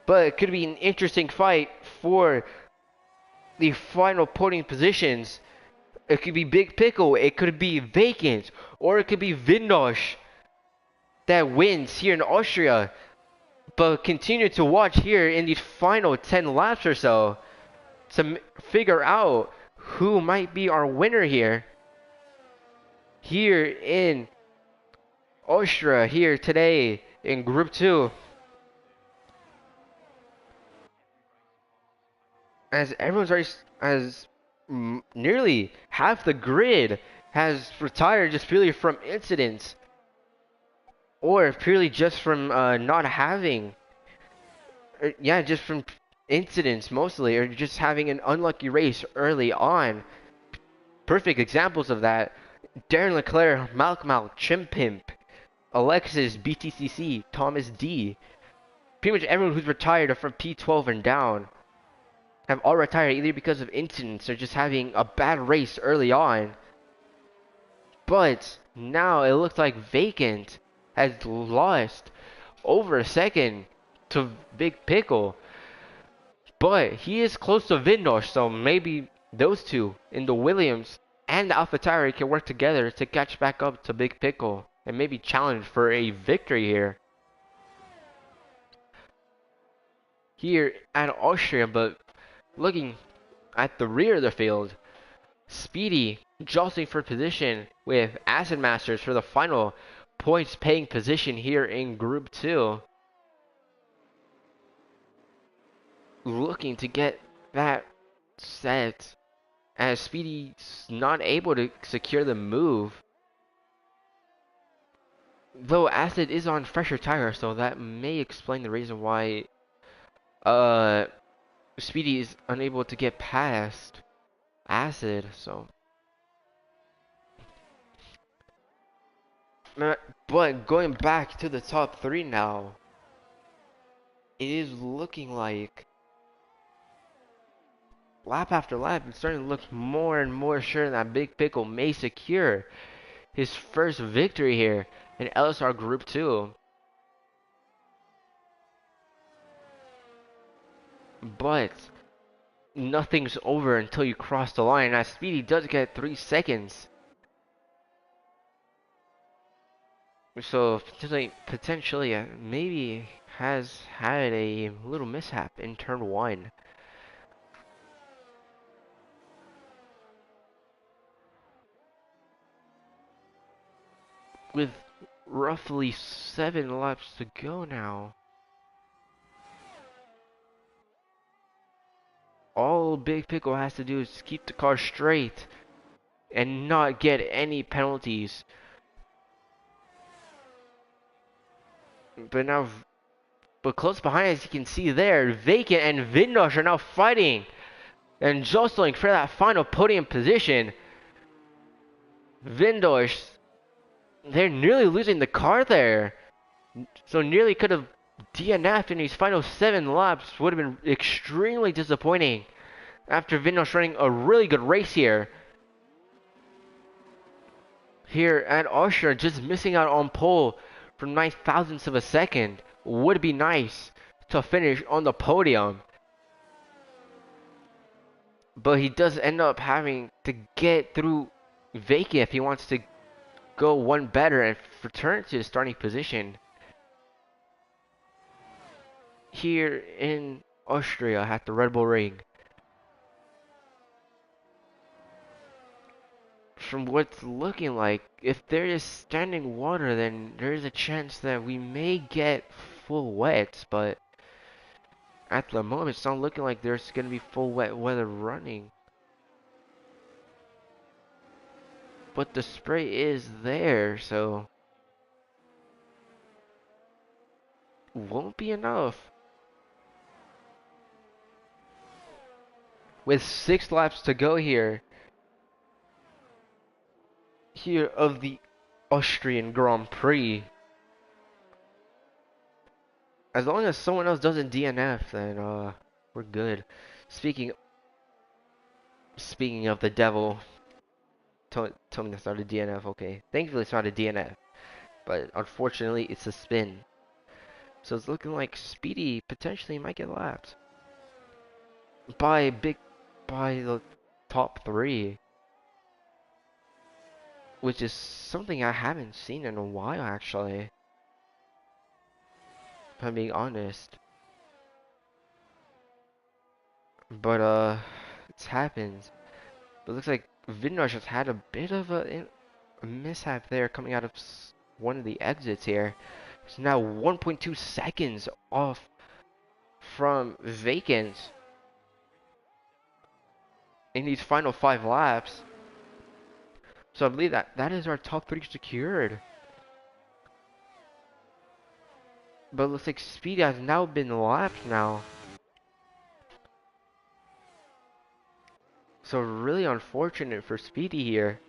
But it could be an interesting fight for the final podium positions. It could be Big Pickle, it could be Vacant, or it could be Vindosh that wins here in Austria. But continue to watch here in these final 10 laps or so to figure out who might be our winner here. Here in Austria, here today in Group 2. As everyone's already, as nearly half the grid has retired just purely from incidents. Or purely just from not having, yeah, just from incidents mostly, or just having an unlucky race early on. Perfect examples of that: Darren Leclerc, Malk, Chimpimp, Alexis, BTCC, Thomas D. Pretty much everyone who's retired from P12 and down have all retired either because of incidents or just having a bad race early on. But now it looks like Vacant has lost over a second to Big Pickle. But he is close to Vindosh, so maybe those two in the Williams and the AlphaTauri can work together to catch back up to Big Pickle and maybe challenge for a victory here. Here at Austria, but looking at the rear of the field, Speedy jostling for position with Acid Masters for the final points paying position here in Group 2. Looking to get that set as Speedy's not able to secure the move. Though Acid is on fresher tire, so that may explain the reason why Speedy is unable to get past Acid, so. But going back to the top 3 now, it is looking like lap after lap, it's starting to look more and more sure that Big Pickle may secure his first victory here in LSR Group 2. But nothing's over until you cross the line. Now Speedy does get 3 seconds. So potentially maybe has had a little mishap in turn 1. With roughly 7 laps to go now, all Big Pickle has to do is keep the car straight and not get any penalties. But close behind, as you can see there, Vacant and Vindosh are now fighting and jostling for that final podium position. Vindosh, they're nearly losing the car there. So nearly could have DNF'd in these final 7 laps. Would have been extremely disappointing after Vindosh running a really good race here. Here at Austria, just missing out on pole for 9 thousandths of a second. Would be nice to finish on the podium. But he does end up having to get through Vacant if he wants to go one better and return to his starting position. Here in Austria at the Red Bull Ring. from what's looking like, if there is standing water, then there is a chance that we may get full wets, but at the moment, it's not looking like there's going to be full wet weather running. But the spray is there, so won't be enough. With 6 laps to go here of the Austrian Grand Prix. As long as someone else doesn't DNF, then we're good. Speaking of the devil, told me to start a DNF. Okay, thankfully it's not a DNF, but unfortunately it's a spin. So it's looking like Speedy potentially might get lapped by the top 3, which is something I haven't seen in a while actually, if I'm being honest. But it's happened. But it looks like Vinrush has had a bit of a mishap there coming out of one of the exits here. It's now 1.2 seconds off from vacant in these final 5 laps. So I believe that is our top 3 secured. But it looks like Speedy has now been lapped now. So really unfortunate for Speedy here,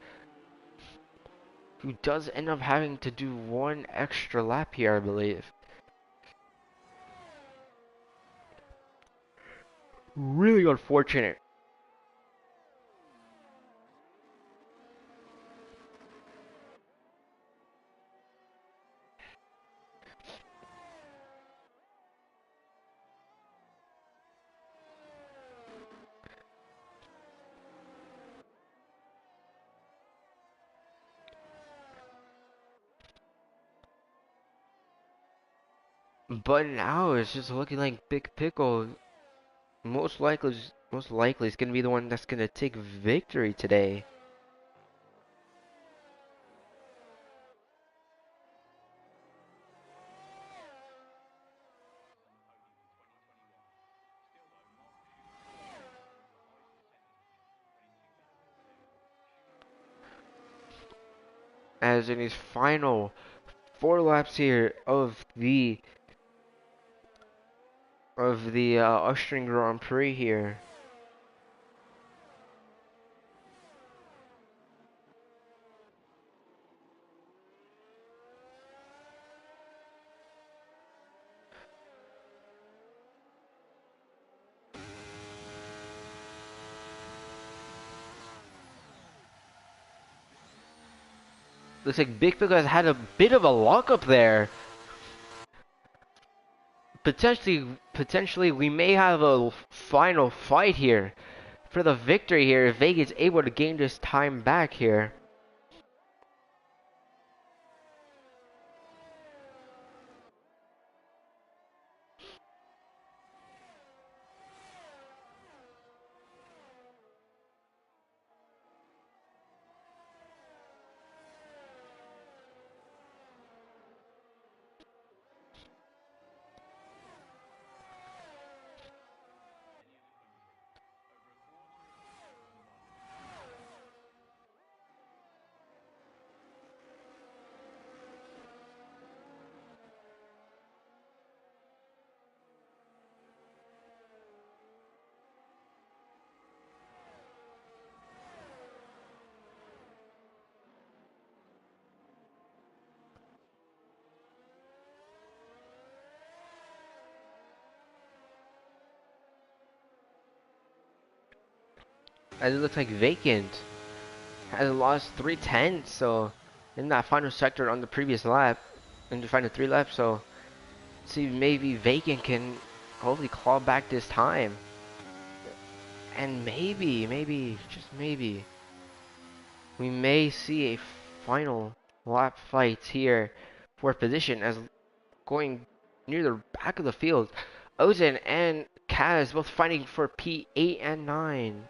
who does end up having to do 1 extra lap here, I believe. Really unfortunate. But now it's just looking like Big Pickle most likely is gonna be the one that's gonna take victory today. As in his final 4 laps here of the Austrian Grand Prix here. Looks like Big Pickle has had a bit of a lockup there. Potentially, we may have a final fight here for the victory here if Vega's able to gain this time back here. As it looks like Vacant has lost 3/10, so in that final sector on the previous lap, in the final 3 laps, so see maybe Vacant can hopefully claw back this time. And maybe, just maybe, we may see a final lap fight here for position as going near the back of the field. Ozan and Kaz both fighting for P8 and 9.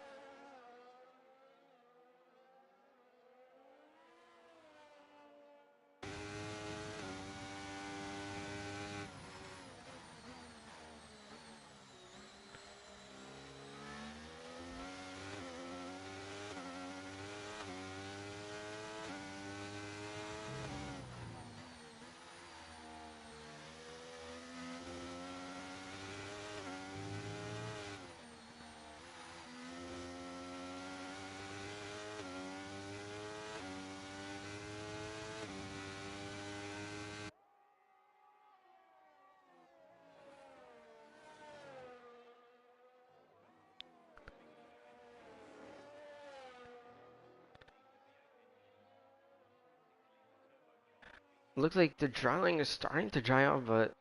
looks like the drying is starting to dry out, but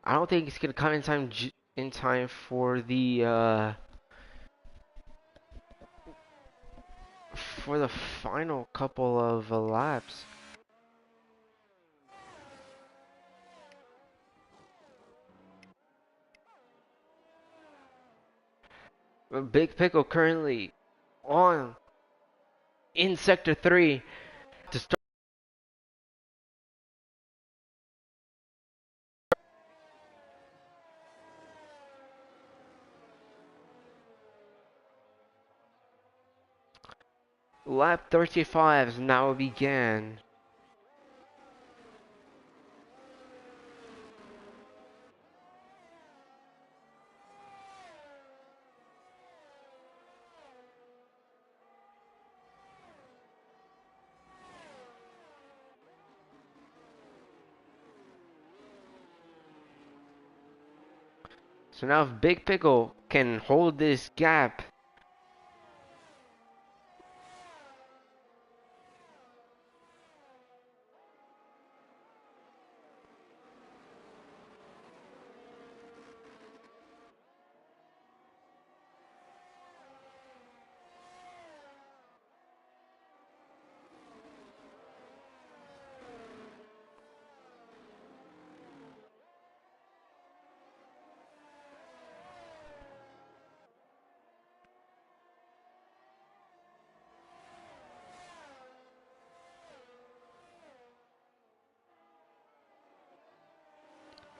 I don't think it's gonna come in time for the final couple of laps. But Big Pickle currently on in sector 3 to start lap 35 has now began. So now if Big Pickle can hold this gap,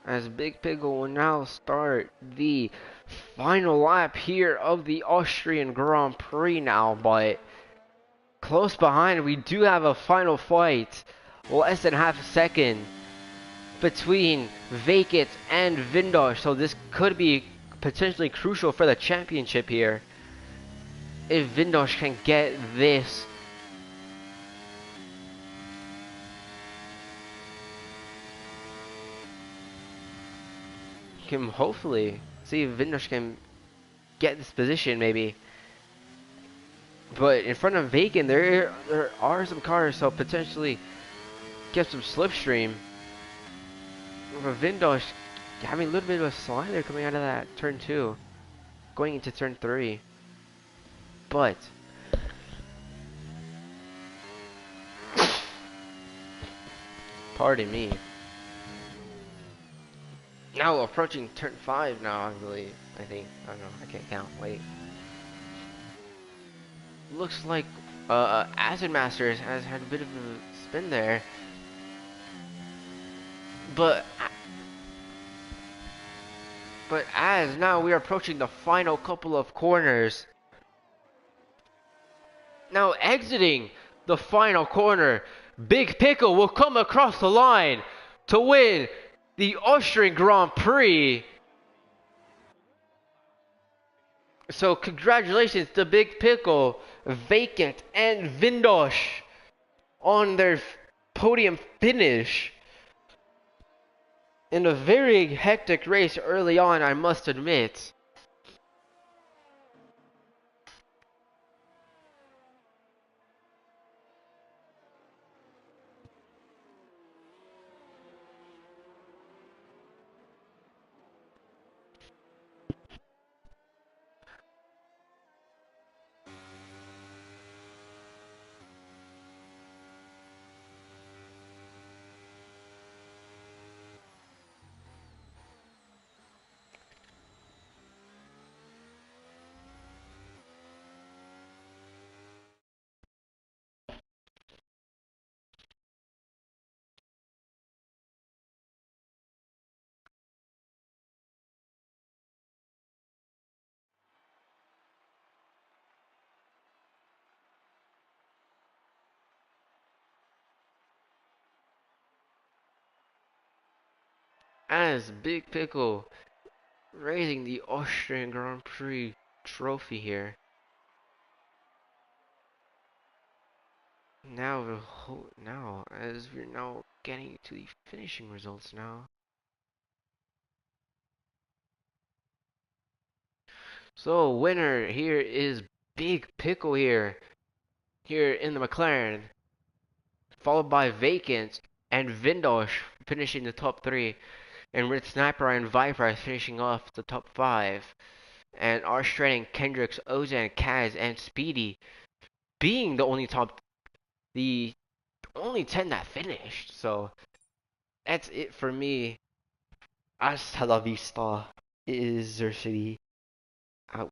as Big Pickle will now start the final lap here of the Austrian Grand Prix now, but close behind we do have a final fight, less than half a second between Vacant and Vindosh, so this could be potentially crucial for the championship here if Vindosh can get this. Can hopefully see if Vindosh can get this position maybe. But in front of Vacant, there are some cars, so potentially get some slipstream. But Vindosh having a little bit of a slider coming out of that turn 2, going into turn 3. But pardon me. Now approaching turn 5 now, I believe. I think. I don't know. I can't count. Wait. Looks like Acid Masters has had a bit of a spin there. But as now we are approaching the final couple of corners. Now exiting the final corner, Big Pickle will come across the line to win the Austrian Grand Prix. So congratulations to Big Pickle, Vacant, and Vindosh on their podium finish. In a very hectic race early on, I must admit. As Big Pickle raising the Austrian Grand Prix trophy here. Now, as we're now getting to the finishing results now. So winner here is Big Pickle here in the McLaren, followed by Vacant, and Vindosh finishing the top 3, and Red Sniper and Viper finishing off the top 5, and Arstred, Kendricks, Ozan, Kaz, and Speedy being the only 10 that finished. So that's it for me. Hasta la vista is Zer City.